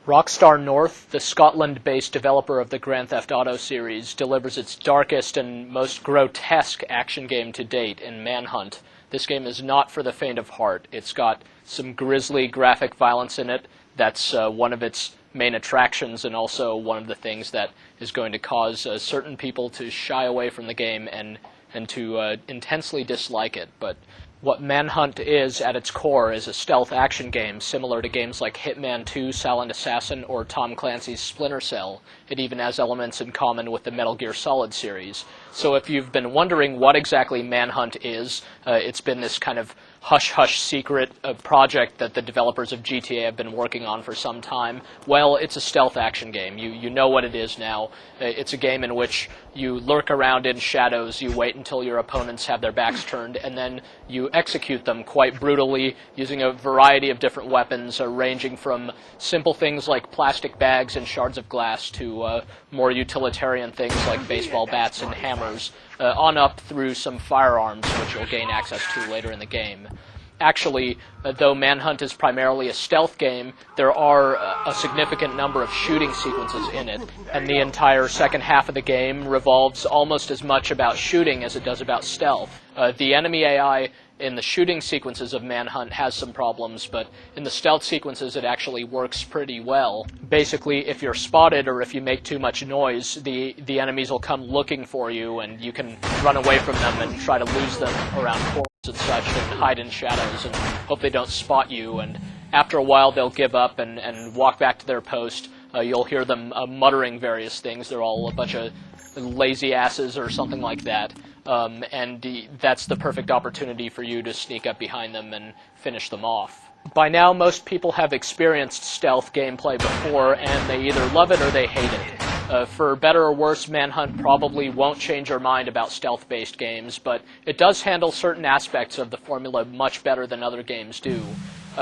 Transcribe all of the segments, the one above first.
Rockstar North, the Scotland-based developer of the Grand Theft Auto series, delivers its darkest and most grotesque action game to date in Manhunt. This game is not for the faint of heart. It's got some grisly graphic violence in it. That's one of its main attractions, and also one of the things that is going to cause certain people to shy away from the game and to intensely dislike it. But what Manhunt is at its core is a stealth action game similar to games like Hitman 2, Silent Assassin, or Tom Clancy's Splinter Cell. It even has elements in common with the Metal Gear Solid series. So if you've been wondering what exactly Manhunt is, it's been this kind of hush-hush secret project that the developers of GTA have been working on for some time. Well, it's a stealth action game. You know what it is now. It's a game in which you lurk around in shadows, you wait until your opponents have their backs turned, and then you execute them quite brutally using a variety of different weapons, ranging from simple things like plastic bags and shards of glass to more utilitarian things like baseball bats and hammers, on up through some firearms, which you'll gain access to later in the game. Actually, though Manhunt is primarily a stealth game, there are a significant number of shooting sequences in it, and the entire second half of the game revolves almost as much about shooting as it does about stealth. The enemy AI in the shooting sequences of Manhunt has some problems, but in the stealth sequences it actually works pretty well. Basically, if you're spotted or if you make too much noise, the enemies will come looking for you, and you can run away from them and try to lose them around corners and such, and hide in shadows and hope they don't spot you, and after a while they'll give up and walk back to their post. You'll hear them muttering various things. They're all a bunch of lazy asses or something like that. And that's the perfect opportunity for you to sneak up behind them and finish them off. By now, most people have experienced stealth gameplay before, and they either love it or they hate it. For better or worse, Manhunt probably won't change your mind about stealth-based games, but it does handle certain aspects of the formula much better than other games do.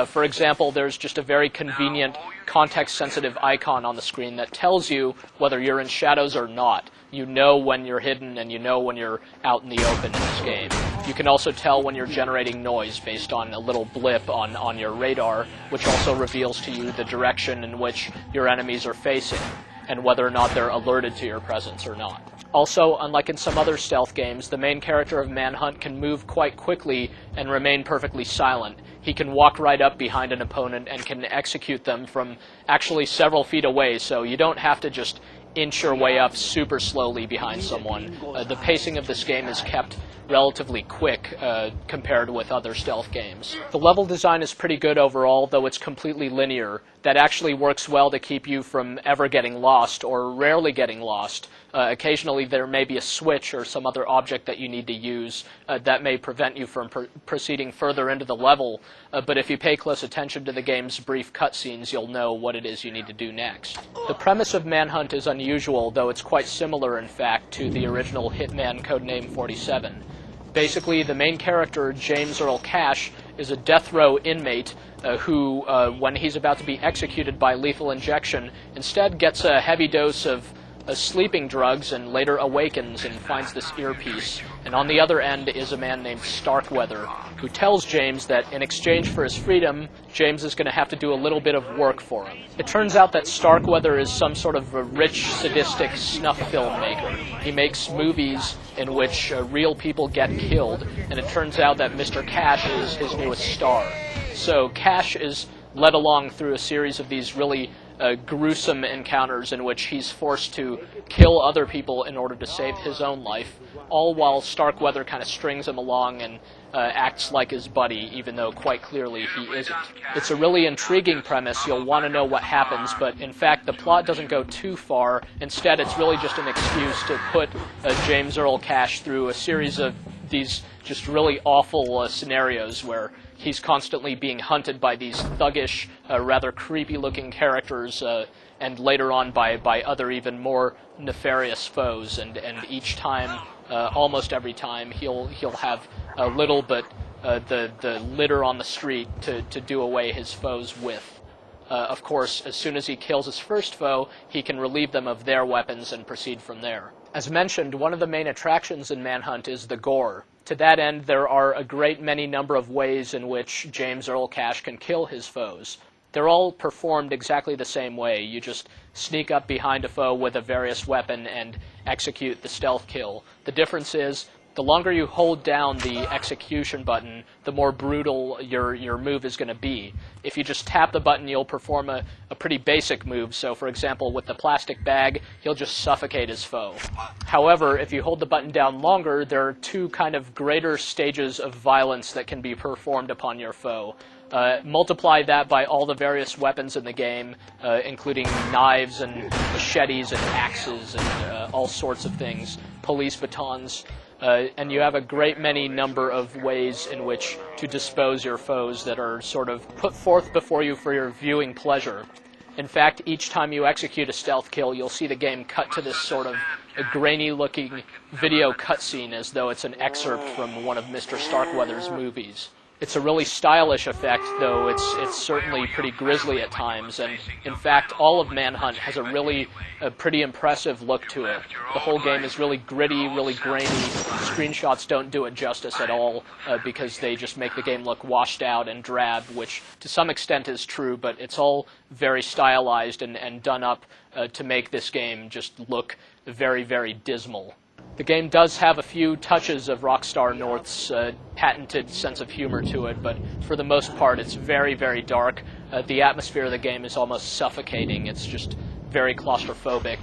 For example, there's just a very convenient, context-sensitive icon on the screen that tells you whether you're in shadows or not. You know when you're hidden, and you know when you're out in the open in this game. You can also tell when you're generating noise based on a little blip on your radar, which also reveals to you the direction in which your enemies are facing, and whether or not they're alerted to your presence or not. Also, unlike in some other stealth games, the main character of Manhunt can move quite quickly and remain perfectly silent. He can walk right up behind an opponent and can execute them from actually several feet away, so you don't have to just inch your way up super slowly behind someone. The pacing of this game is kept relatively quick compared with other stealth games. The level design is pretty good overall, though it's completely linear. That actually works well to keep you from ever getting lost, or rarely getting lost. Occasionally there may be a switch or some other object that you need to use that may prevent you from proceeding further into the level, but if you pay close attention to the game's brief cutscenes, you'll know what it is you need to do next. The premise of Manhunt is unusual, though it's quite similar, in fact, to the original Hitman codename 47. Basically, the main character, James Earl Cash, is a death row inmate who, when he's about to be executed by lethal injection, instead gets a heavy dose of sleeping drugs and later awakens and finds this earpiece. And on the other end is a man named Starkweather, who tells James that in exchange for his freedom, James is going to have to do a little bit of work for him. It turns out that Starkweather is some sort of a rich, sadistic snuff filmmaker. He makes movies in which real people get killed, and it turns out that Mr. Cash is his newest star. So Cash is led along through a series of these really gruesome encounters in which he's forced to kill other people in order to save his own life, all while Starkweather kind of strings him along and acts like his buddy, even though quite clearly he isn't. It's a really intriguing premise. You'll want to know what happens, but in fact the plot doesn't go too far. Instead, it's really just an excuse to put James Earl Cash through a series of these just really awful scenarios where he's constantly being hunted by these thuggish, rather creepy-looking characters, and later on by other even more nefarious foes. And each time, almost every time, he'll have a little but the litter on the street to do away his foes with. Of course, as soon as he kills his first foe, he can relieve them of their weapons and proceed from there. As mentioned, one of the main attractions in Manhunt is the gore. To that end, there are a great many number of ways in which James Earl Cash can kill his foes. they're all performed exactly the same way. You just sneak up behind a foe with a various weapon and execute the stealth kill. The difference is, the longer you hold down the execution button, the more brutal your move is going to be. If you just tap the button, you'll perform a pretty basic move. So, for example, with the plastic bag, he'll just suffocate his foe. However, if you hold the button down longer, there are two kind of greater stages of violence that can be performed upon your foe. Multiply that by all the various weapons in the game, including knives and machetes and axes and all sorts of things, police batons. And you have a great many number of ways in which to dispose your foes that are sort of put forth before you for your viewing pleasure. In fact, each time you execute a stealth kill, you'll see the game cut to this sort of a grainy-looking video cutscene as though it's an excerpt from one of Mr. Starkweather's movies. It's a really stylish effect, though it's certainly pretty grisly at times, and in fact, all of Manhunt has a pretty impressive look to it. The whole game is really gritty, really grainy. Screenshots don't do it justice at all, because they just make the game look washed out and drab, which to some extent is true, but it's all very stylized and done up to make this game just look very, very dismal. The game does have a few touches of Rockstar North's patented sense of humor to it, but for the most part it's very, very dark. The atmosphere of the game is almost suffocating. It's just very claustrophobic,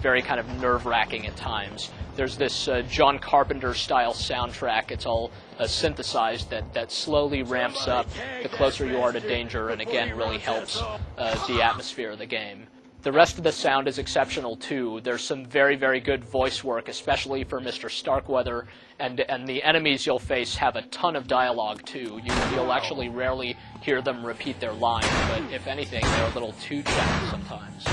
very kind of nerve-wracking at times. There's this John Carpenter-style soundtrack. It's all synthesized that slowly ramps up the closer you are to danger, and again really helps the atmosphere of the game. The rest of the sound is exceptional too. There's some very, very good voice work, especially for Mr. Starkweather, and the enemies you'll face have a ton of dialogue too. You'll actually rarely hear them repeat their lines, but if anything, they're a little too chatty sometimes.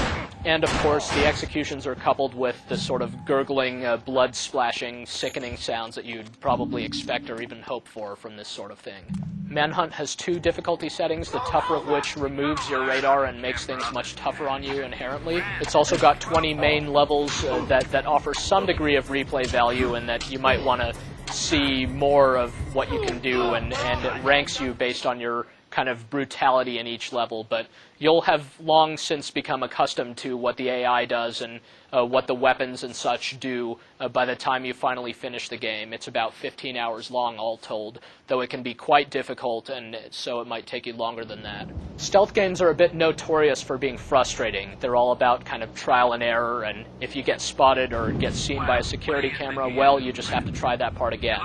And of course, the executions are coupled with the sort of gurgling, blood-splashing, sickening sounds that you'd probably expect or even hope for from this sort of thing. Manhunt has two difficulty settings, the tougher of which removes your radar and makes things much tougher on you inherently. It's also got 20 main levels that offer some degree of replay value, and that you might want to see more of what you can do, and it ranks you based on your kind of brutality in each level, but you'll have long since become accustomed to what the AI does and what the weapons and such do by the time you finally finish the game. It's about 15 hours long all told, though it can be quite difficult, and so it might take you longer than that. Stealth games are a bit notorious for being frustrating. They're all about kind of trial and error, and if you get spotted or get seen by a security camera, well, you just have to try that part again.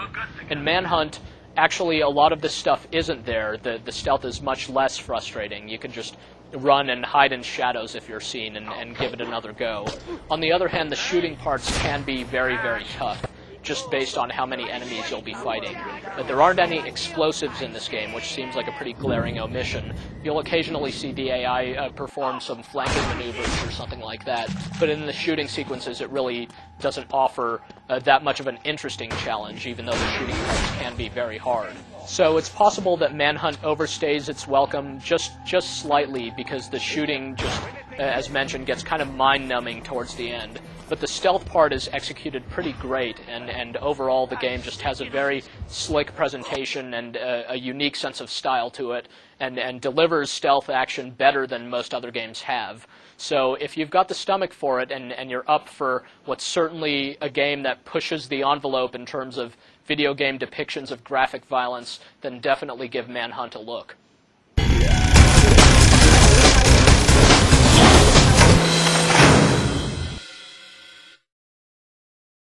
In Manhunt, actually, a lot of this stuff isn't there. The stealth is much less frustrating. You can just run and hide in shadows if you're seen and give it another go. On the other hand, the shooting parts can be very, very tough, just based on how many enemies you'll be fighting. But there aren't any explosives in this game, which seems like a pretty glaring omission. You'll occasionally see the AI perform some flanking maneuvers or something like that, but in the shooting sequences it really doesn't offer that much of an interesting challenge, even though the shooting parts can be very hard. So it's possible that Manhunt overstays its welcome just slightly, because the shooting just, as mentioned, gets kind of mind-numbing towards the end. But the stealth part is executed pretty great, and overall the game just has a very slick presentation and a unique sense of style to it, and delivers stealth action better than most other games have. So if you've got the stomach for it, and you're up for what's certainly a game that pushes the envelope in terms of video game depictions of graphic violence, then definitely give Manhunt a look.